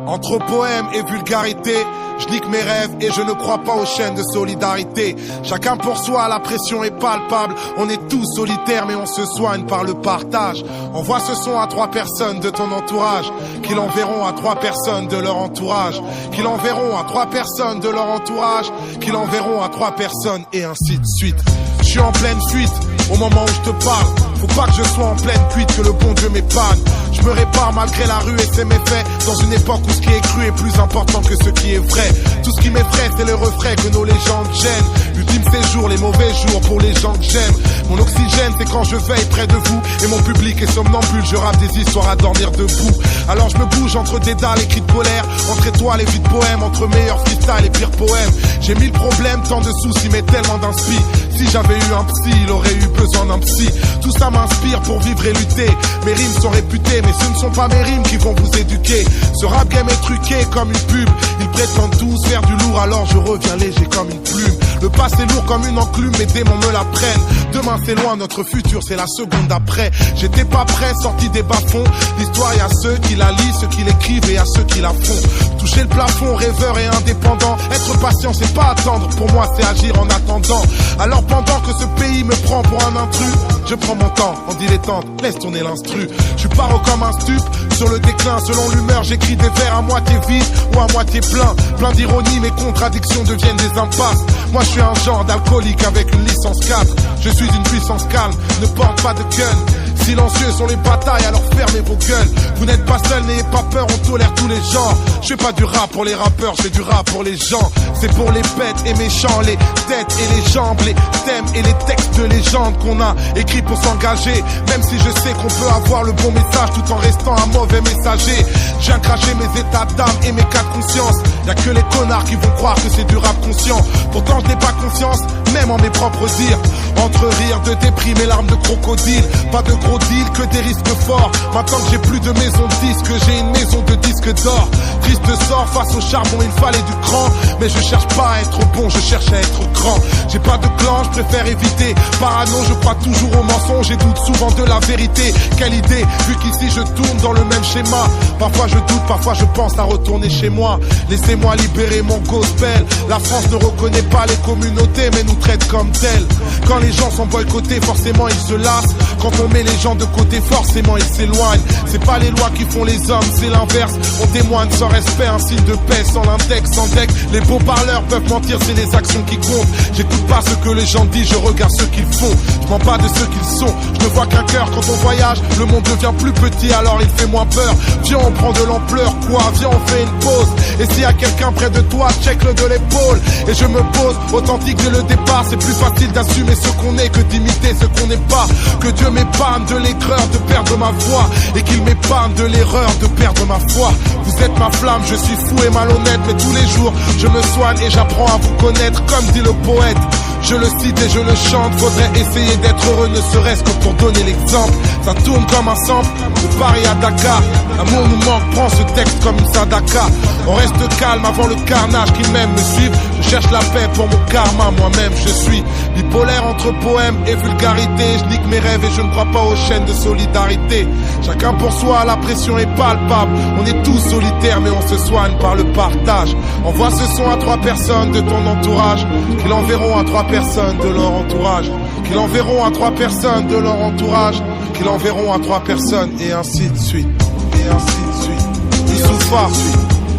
Entre poème et vulgarité, je nique mes rêves et je ne crois pas aux chaînes de solidarité. Chacun pour soi, la pression est palpable. On est tous solitaires mais on se soigne par le partage. Envoie ce son à 3 personnes de ton entourage, qui l'enverront à 3 personnes de leur entourage, qui l'enverront à 3 personnes de leur entourage, qui l'enverront à 3 personnes et ainsi de suite. Je suis en pleine fuite au moment où je te parle. Faut pas que je sois en pleine cuite, que le bon Dieu m'épargne. Je me répare malgré la rue et ses méfaits, dans une époque où ce qui est cru est plus important que ce qui est vrai. Tout ce qui m'effraie c'est le refrain que nos légendes gênent. L'ultime séjour, les mauvais jours pour les gens que j'aime. Mon oxygène c'est quand je veille près de vous, et mon public est somnambule, je rappe des histoires à dormir debout. Alors je me bouge entre des dalles et cris de colère, entre étoiles et vides poèmes, entre meilleurs freestyle et pires poèmes. J'ai 1000 problèmes, tant de soucis mais tellement d'inspi. Si j'avais eu un psy, il aurait eu besoin d'un psy. Tout ça m'inspire pour vivre et lutter. Mes rimes sont réputées, mais ce ne sont pas mes rimes qui vont vous éduquer. Ce rap game est truqué comme une pub. Ils prétendent tous faire du lourd, alors je reviens léger comme une plume. Le passé lourd comme une enclume, mes démons me la prennent. Demain c'est loin, notre futur c'est la seconde d'après. J'étais pas prêt, sorti des bas-fonds. L'histoire, y a ceux qui la lisent, ceux qui l'écrivent et à ceux qui la font. Toucher le plafond, rêveur et indépendant. Être patient c'est pas attendre, pour moi c'est agir en attendant. Alors pendant que ce pays me prend pour un intrus, je prends mon temps en dilettante, laisse tourner l'instru. Je suis paro comme un stup, sur le déclin. Selon l'humeur j'écris des vers à moitié vides ou à moitié plein. Plein d'ironie, mes contradictions deviennent des impasses. Moi je suis un genre d'alcoolique avec une licence 4. Je suis une puissance calme, ne porte pas de gun. Silencieux sont les batailles, alors fermez vos gueules. Vous n'êtes pas seul, n'ayez pas peur, on tolère tous les genres. Je fais pas du rap pour les rappeurs, je fais du rap pour les gens. C'est pour les bêtes et méchants, les têtes et les jambes, les thèmes et les textes de légende qu'on a écrits pour s'engager. Même si je sais qu'on peut avoir le bon message tout en restant un mauvais messager. Je viens cracher mes états d'âme et mes cas de conscience. Y'a que les connards qui vont croire que c'est du rap conscient. Pourtant je n'ai pas conscience, même en mes propres dires. Entre rire de déprime et larmes de crocodile. Pas de gros deal, que des risques forts. Maintenant que j'ai plus de maison de disques, j'ai une maison de disques d'or. Triste sort, face au charbon il fallait du cran. Mais je cherche pas à être bon, je cherche à être grand. J'ai pas de clan, je préfère éviter. Parano, je crois toujours au mensonge et doute souvent de la vérité. Quelle idée, vu qu'ici je tourne dans le même schéma. Parfois je doute, parfois je pense à retourner chez moi. Laissez-moi libérer mon gospel. La France ne reconnaît pas les communautés mais nous traite comme telles. Quand les gens sont boycottés, forcément ils se lassent. Quand on met les gens de côté, forcément ils s'éloignent. C'est pas les lois qui font les hommes, c'est l'inverse. On témoigne sans respect, un signe de paix, sans l'index, sans deck. Les beaux parleurs peuvent mentir, c'est les actions qui comptent. J'écoute pas ce que les gens disent, je regarde ce qu'ils font. Je mens pas de ce qu'ils sont, je ne vois qu'un cœur. Quand on voyage, le monde devient plus petit, alors il fait moins peur. Viens on prend de l'ampleur, quoi, viens on fait une pause. Et s'il y a quelqu'un près de toi, check-le de l'épaule. Et je me pose, authentique dès le départ. C'est plus facile d'assumer ce qu'on est que d'imiter ce qu'on n'est pas. Que Dieu m'épargne de l'aigreur de perdre ma voix, et qu'il m'épargne de l'erreur de perdre ma foi. Vous êtes ma flamme, je suis fou et malhonnête, mais tous les jours je me soigne et j'apprends à vous connaître. Comme dit le poète, je le cite et je le chante. Faudrait essayer d'être heureux, ne serait-ce que pour donner l'exemple. Ça tourne comme un sample, de Paris à Dakar. L'amour nous manque, prends ce texte comme une sadaka. On reste calme avant le carnage, qui m'aime me suivent. Je cherche la paix pour mon karma, moi-même je suis bipolaire entre poème et vulgarité. Je nique mes rêves et je ne crois pas aux chaînes de solidarité. Chacun pour soi, la pression est palpable. On est tous solitaires mais on se soigne par le partage. Envoie ce son à 3 personnes de ton entourage, qui l'enverront à 3 personnes de leur entourage, qui l'enverront à 3 personnes de leur entourage, qui l'enverront à 3 personnes et ainsi de suite. Et ainsi de suite. Youssoufa,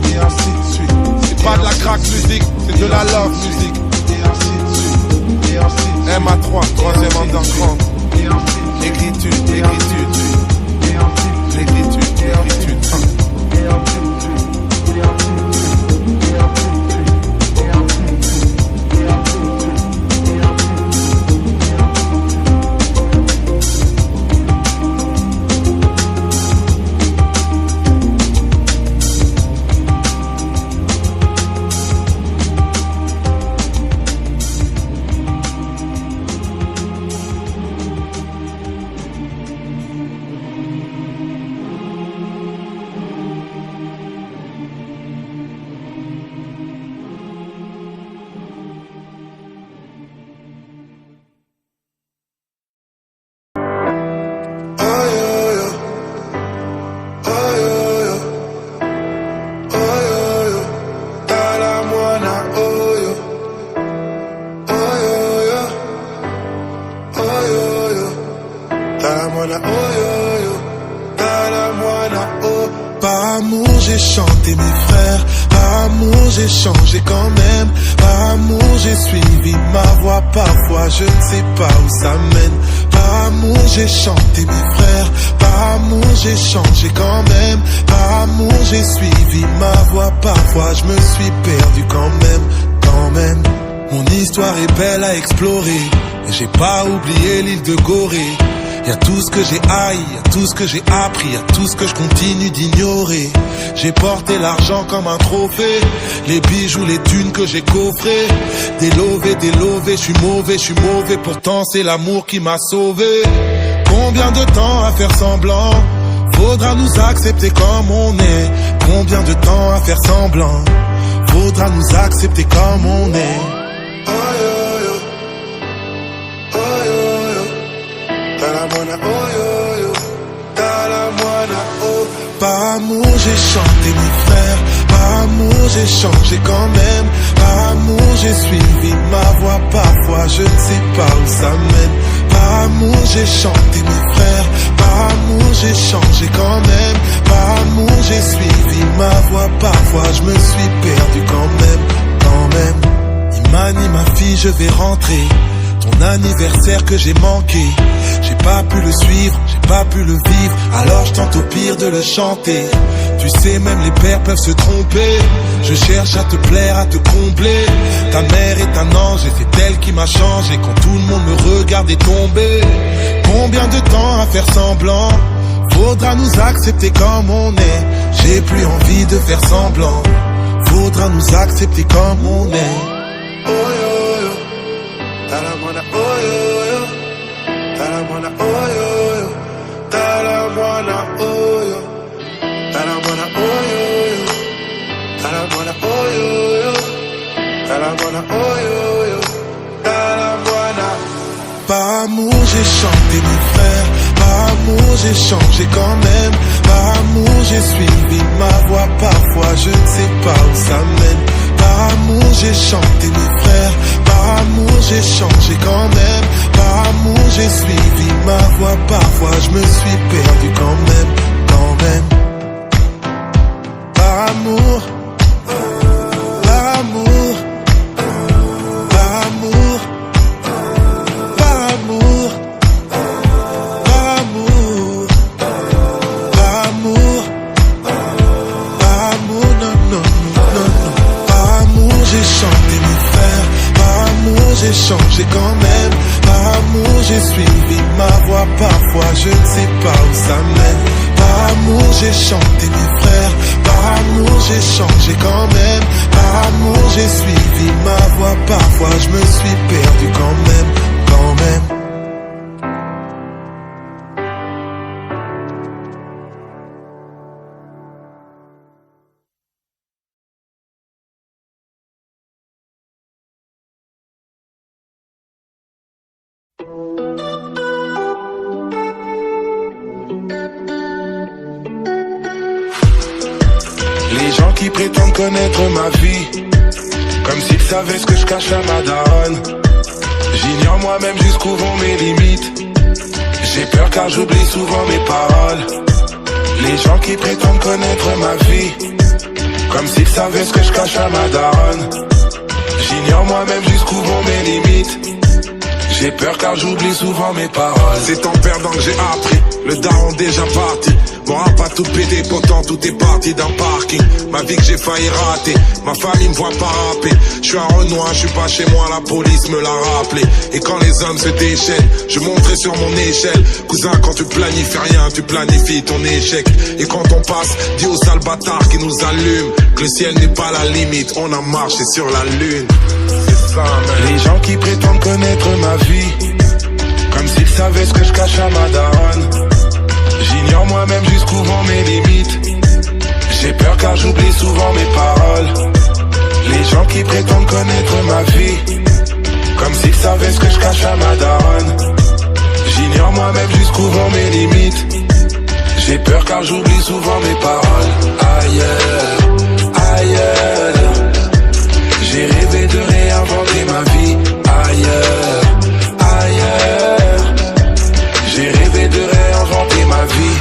et ainsi de suite. C'est pas de la crack musique, c'est de la love musique. Et ainsi de suite. Et ainsi de suite. MA3, troisième underground. Écritude, écritude. L'écritude, l'écritude. Par amour j'ai chanté mes frères, par amour j'ai changé quand même, par amour j'ai suivi ma voie, parfois je ne sais pas où ça mène. Par amour j'ai chanté mes frères, par amour j'ai changé quand même, par amour j'ai suivi ma voie, parfois je me suis perdu quand même. Mon histoire est belle à explorer, et j'ai pas oublié l'île de Gorée. Y'a tout ce que j'ai haï, y'a tout ce que j'ai appris, y'a tout ce que je continue d'ignorer. J'ai porté l'argent comme un trophée, les bijoux, les thunes que j'ai coffrés. Délové, je suis mauvais, pourtant c'est l'amour qui m'a sauvé. Combien de temps à faire semblant? Faudra nous accepter comme on est. Combien de temps à faire semblant? Faudra nous accepter comme on est. Oh yo yo, oh yo yo, talamana oh yo yo, talamana oh. Par amour j'ai chanté mes frères, par amour j'ai changé quand même, par amour j'ai suivi ma voie, parfois je ne sais pas où ça mène. Par amour j'ai chanté mes frères, par amour j'ai changé quand même, par amour j'ai suivi ma voie, parfois je me suis perdu quand même. Imani ma fille je vais rentrer, ton anniversaire que j'ai manqué, j'ai pas pu le suivre, j'ai pas pu le vivre, alors je tente au pire de le chanter. Tu sais même les pères peuvent se tromper, je cherche à te plaire, à te combler. Ta mère est un ange et c'est elle qui m'a changé quand tout le monde me regardait tomber. Combien de temps à faire semblant? Faudra nous accepter comme on est. J'ai plus envie de faire semblant, faudra nous accepter comme on est. Oh yo yo, talamana oh yo yo, talamana oh yo yo, talamana oh yo, talamana oh yo yo, talamana oh yo yo, talamana oh yo yo, talamana. Par amour j'ai chanté mes frères, par amour j'ai changé quand même, par amour j'ai suivi ma voie, parfois je ne sais pas où ça mène. Par amour j'ai chanté mes frères, par amour j'ai changé quand même, par amour j'ai suivi ma voie, parfois je me suis perdu quand même. Par amour, par amour, par amour, par amour, par amour, par amour, par amour, non. Par amour j'ai chanté mes frères, par amour j'ai changé quand même, par amour j'ai suivi ma voie, parfois je ne sais pas où ça mène. Par amour j'ai chanté mes frères, par amour j'ai changé quand même, par amour j'ai suivi ma voie, parfois je me suis perdu quand même. Les gens qui prétendent connaître ma vie, comme s'ils savaient ce que je cache à ma daronne. J'ignore moi-même jusqu'où vont mes limites, j'ai peur car j'oublie souvent mes paroles. Les gens qui prétendent connaître ma vie, comme s'ils savaient ce que je cache à ma daronne. J'ignore moi-même jusqu'où vont mes limites, j'ai peur car j'oublie souvent mes paroles. C'est en perdant que j'ai appris, le daron déjà parti. Mon rap a tout pété, pourtant tout est parti d'un parking. Ma vie que j'ai failli rater, ma famille me voit pas rapper. Je suis un Renoir, je suis pas chez moi, la police me l'a rappelé. Et quand les hommes se déchaînent, je monterai sur mon échelle. Cousin, quand tu planifies rien, tu planifies ton échec. Et quand on passe, dis aux sales bâtards qui nous allument que le ciel n'est pas la limite, on a marché sur la lune. C'est ça, man. Les gens qui prétendent connaître ma vie, comme s'ils savaient ce que je cache à ma daronne. J'ignore moi-même jusqu'où vont mes limites, j'ai peur car j'oublie souvent mes paroles. Les gens qui prétendent connaître ma vie, comme s'ils savaient ce que je cache à ma daronne. J'ignore moi-même jusqu'où vont mes limites, j'ai peur car j'oublie souvent mes paroles. Ailleurs, ailleurs, j'ai rêvé de réinventer ma vie. Ailleurs, ailleurs, j'ai rêvé de réinventer ma vie.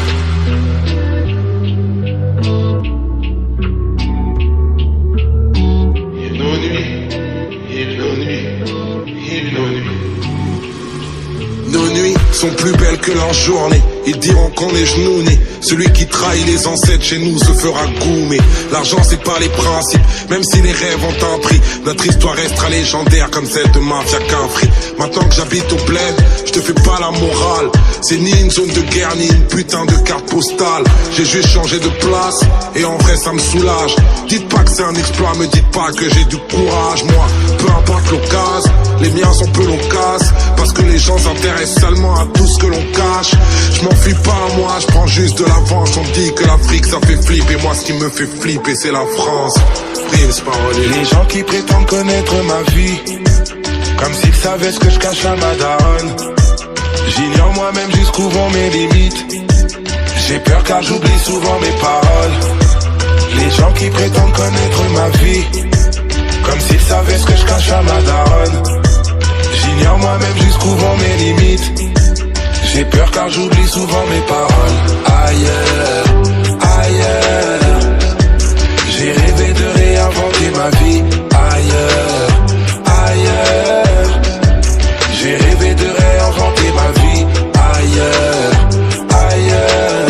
sont plus belles que leur journée. Ils diront qu'on est genoux-nés. Celui qui trahit les ancêtres chez nous se fera goumer. L'argent c'est pas les principes, même si les rêves ont un prix. Notre histoire restera légendaire comme celle de Mafia Quinfri. Maintenant que j'habite au bled, je te fais pas la morale. C'est ni une zone de guerre ni une putain de carte postale. J'ai juste changé de place et en vrai ça me soulage. Dites pas que c'est un exploit, me dites pas que j'ai du courage. Moi, peu importe l'occasion, les miens sont peu l'occasion. Parce que les gens s'intéressent seulement à tout ce que l'on cache. Je m'enfuis pas à moi, je prends juste de la vengeance. On dit que l'Afrique ça fait flipper, moi ce qui me fait flipper c'est la France. Prince Parolier. Les gens qui prétendent connaître ma vie, comme s'ils savaient ce que je cache à ma daronne. J'ignore moi-même jusqu'où vont mes limites. J'ai peur car j'oublie souvent mes paroles. Les gens qui prétendent connaître ma vie, comme s'ils savaient ce que je cache à ma daronne. J'ignore moi-même jusqu'où vont mes limites. J'ai peur car j'oublie souvent mes paroles. Ailleurs, ailleurs, j'ai rêvé de réinventer ma vie. Ailleurs, ailleurs, j'ai rêvé de réinventer ma vie. Ailleurs, ailleurs,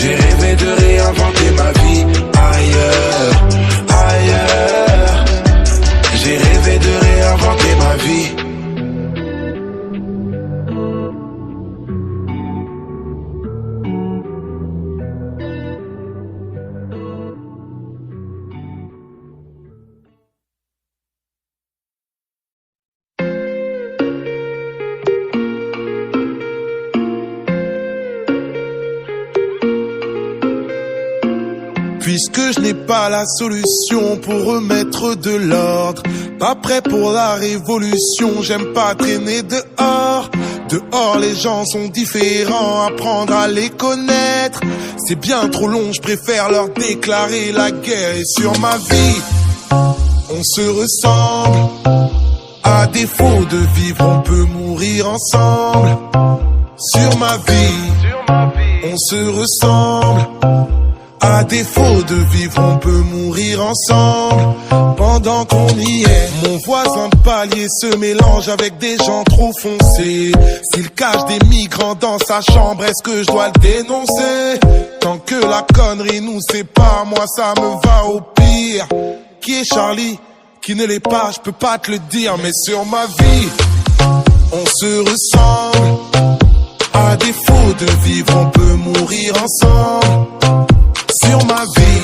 j'ai rêvé de réinventer ma vie. Ailleurs, ailleurs, j'ai rêvé de réinventer ma vie. Puisque je n'ai pas la solution pour remettre de l'ordre, pas prêt pour la révolution, j'aime pas traîner dehors. Dehors les gens sont différents, apprendre à les connaître. C'est bien trop long, je préfère leur déclarer la guerre. Et sur ma vie, on se ressemble. À défaut de vivre, on peut mourir ensemble. Sur ma vie, on se ressemble. À défaut de vivre, on peut mourir ensemble. Pendant qu'on y est, mon voisin de palier se mélange avec des gens trop foncés. S'il cache des migrants dans sa chambre, est-ce que je dois le dénoncer? Tant que la connerie nous sépare, moi ça me va au pire. Qui est Charlie? Qui ne l'est pas, je peux pas te le dire. Mais sur ma vie, on se ressemble. À défaut de vivre, on peut mourir ensemble. Sur ma vie,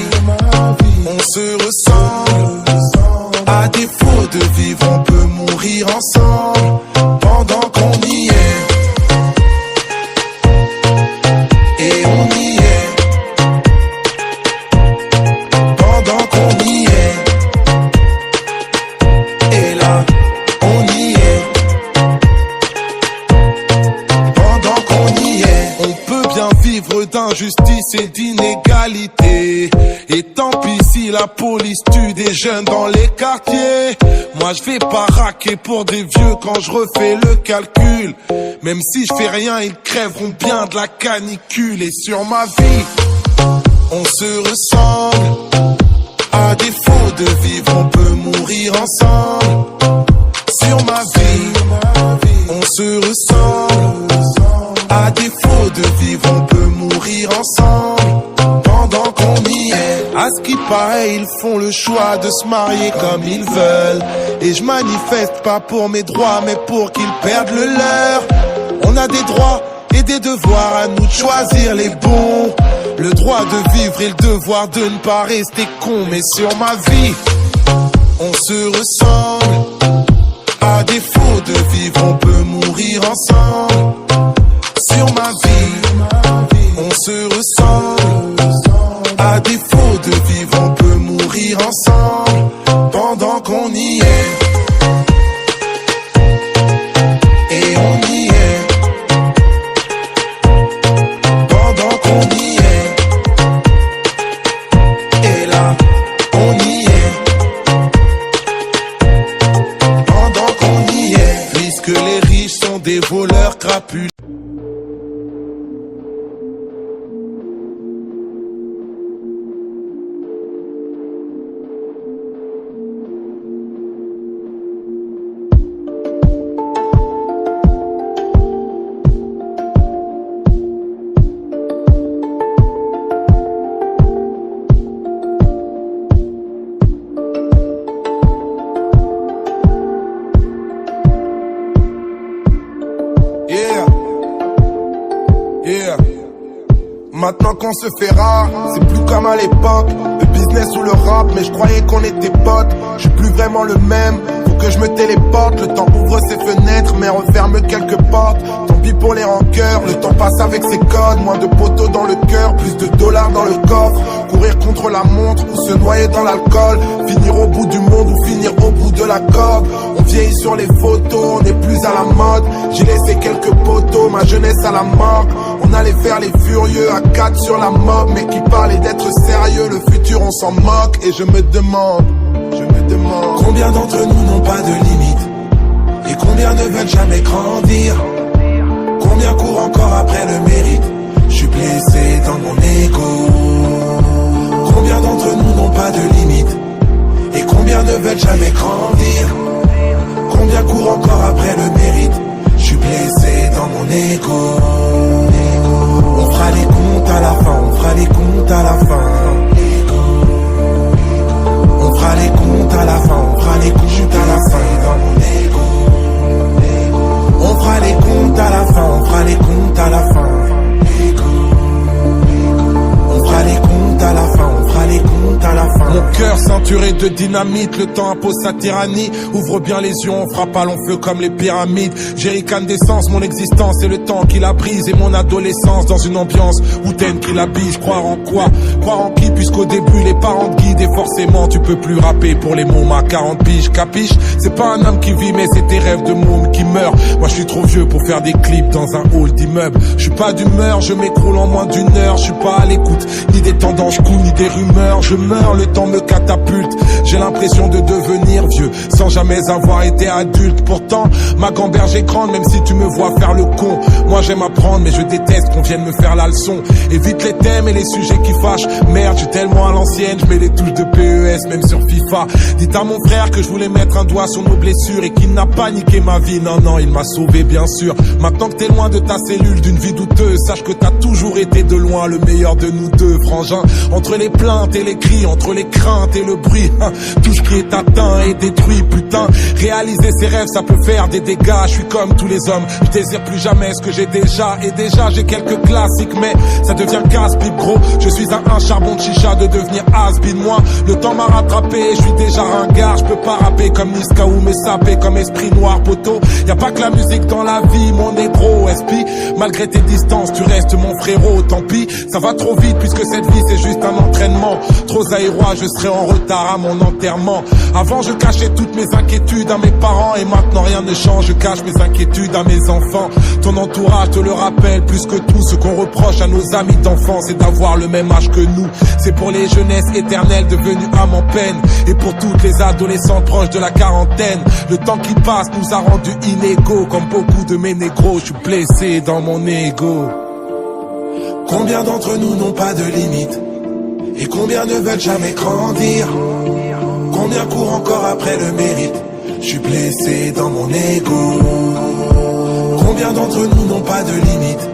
on se ressemble. À défaut de vivre, on peut mourir ensemble. Pendant qu'on y est, et on y est. Pendant qu'on y est, et là, on y est. Pendant qu'on y est, on peut bien vivre d'injustice et d'inégalité. Et tant pis si la police tue des jeunes dans les quartiers. Moi je vais pas raquer pour des vieux quand je refais le calcul. Même si je fais rien, ils crèveront bien de la canicule. Et sur ma vie, on se ressemble. À défaut de vivre, on peut mourir ensemble. Sur ma vie, on se ressemble. À défaut de vivre, on peut mourir ensemble. Pendant qu'on y est, à ce qui paraît, ils font le choix de se marier comme ils veulent. Et je manifeste pas pour mes droits, mais pour qu'ils perdent le leur. On a des droits et des devoirs, à nous de choisir les bons. Le droit de vivre et le devoir de ne pas rester con. Mais sur ma vie, on se ressemble. À défaut de vivre, on peut mourir ensemble. Sur ma vie, on se ressemble. À défaut de vivre, on peut mourir ensemble. Pendant qu'on y est, et on y est. Pendant qu'on y est, et là, on y est. Pendant qu'on y est, puisque les riches sont des voleurs crapuleux. qu'on se fait rare, c'est plus comme à l'époque. Le business ou le rap, mais je croyais qu'on était potes. Je suis plus vraiment le même, faut que je me téléporte. Le temps ouvre ses fenêtres, mais referme quelques portes. Tant pis pour les rancœurs, le temps passe avec ses codes. Moins de poteaux dans le cœur, plus de dollars dans le coffre. Courir contre la montre ou se noyer dans l'alcool. Finir au bout du monde ou finir au bout de la corde. On vieillit sur les photos, on n'est plus à la mode. J'ai laissé quelques poteaux, ma jeunesse à la mort. On allait faire les furieux à 4 sur la mob. Mais qui parlait d'être sérieux, le futur on s'en moque. Et je me demande combien d'entre nous n'ont pas de limite, et combien ne veulent jamais grandir. Combien courent encore après le mérite. Je suis blessé dans mon ego. Combien d'entre nous n'ont pas de limite, et combien ne veulent jamais grandir. Combien courent encore après le mérite. Je suis blessé dans mon ego. On fera les comptes à la fin, on fera les comptes à la fin. On fera les comptes à la fin, on fera les comptes à la fin dans mon ego. On fera les comptes à la fin, on fera les comptes à la fin. On fera les comptes à la fin, on fera les comptes à la fin. Mon cœur ceinturé de dynamite, le temps impose sa tyrannie. Ouvre bien les yeux, on frappe à long feu comme les pyramides. J'éricane d'essence, mon existence et le temps qui la brise. Et mon adolescence dans une ambiance hautaine qui la bise. Croire en quoi? Croire en qui? Puisqu'au début les parents te guident. Et forcément tu peux plus rapper pour les mômes à 40 piges. Capiche? C'est pas un homme qui vit mais c'est tes rêves de môme qui meurent. Moi je suis trop vieux pour faire des clips dans un hall d'immeuble. Je suis pas d'humeur, je m'écroule en moins d'une heure. Je suis pas à l'écoute ni des tendances cool ni des rumeurs. Je meurs, le temps me catapulte. J'ai l'impression de devenir vieux sans jamais avoir été adulte. Pourtant ma gamberge est grande, même si tu me vois faire le con. Moi j'aime apprendre mais je déteste qu'on vienne me faire la leçon. Évite les thèmes et les sujets qui fâchent. Merde, je suis tellement à l'ancienne, je mets les touches de PES même sur FIFA. Dites à mon frère que je voulais mettre un doigt sur nos blessures et qu'il n'a pas niqué ma vie. Non, non, il m'a sauvé bien sûr. Maintenant que t'es loin de ta cellule, d'une vie douteuse, sache que t'as toujours été de loin le meilleur de nous deux, frangin. Entre les plaintes et les cris, entre les craintes et le bruit, tout ce qui est atteint est détruit, putain. Réaliser ses rêves, ça peut faire des dégâts. Je suis comme tous les hommes, je désire plus jamais ce que j'ai déjà. Et déjà j'ai quelques classiques, mais ça devient casse-pipe gros. Je suis un charbon de chicha de devenir has-been. Moi, le temps m'a rattrapé, je suis déjà ringard. Je peux pas rapper comme Niska ou me saper comme Esprit Noir, poteau. Y'a pas que la musique dans la vie, mon négro. SP, malgré tes distances, tu restes mon frérot. Tant pis, ça va trop vite puisque cette vie c'est juste un entraînement. Trop zaïrois, je serai en retard à mon enterrement. Avant je cachais toutes mes inquiétudes à mes parents et maintenant rien ne change, je cache mes inquiétudes à mes enfants. Ton entourage te le rappelle plus que tout. Ce qu'on reproche à nos amis d'enfance, c'est d'avoir le même âge que nous. C'est pour les jeunesses éternelles devenues âme en peine, et pour toutes les adolescentes proches de la quarantaine. Le temps qui passe nous a rendus inégaux, comme beaucoup de mes négros. Je suis blessé dans mon ego. Combien d'entre nous n'ont pas de limite, et combien ne veulent jamais grandir. Combien courent encore après le mérite. Je suis blessé dans mon ego. Combien d'entre nous n'ont pas de limite,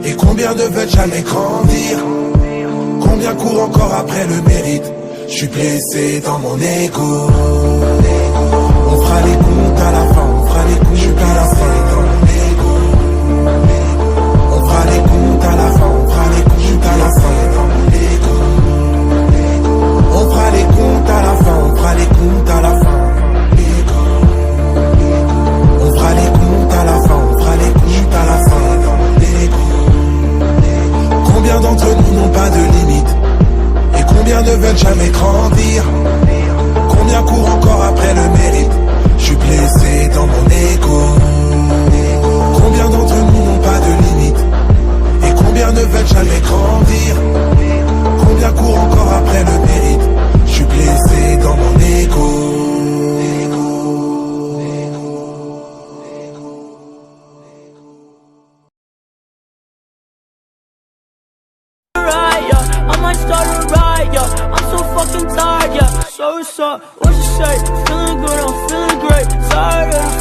et combien ne veulent jamais grandir. Combien courent encore après le mérite. Je suis blessé dans mon ego. On fera les comptes à la fin, on fera les comptes à la fin dans mon ego. On fera les comptes à la fin, on fera les comptes à la fin dans mon ego. On fera les comptes à la fin, on fera les comptes à la fin. On fera les comptes à la fin, on fera les comptes à la fin dans mon ego. Combien d'entre nous n'ont pas de limite, et combien ne veulent jamais grandir. Combien courent encore après le mérite. Je suis blessé dans mon ego. Combien d'entre nous n'ont pas de limite, et combien ne veulent jamais grandir. Combien courent encore après le mérite. Je suis blessé dans mon ego. What you say? Feeling good, I'm feeling great. Tired of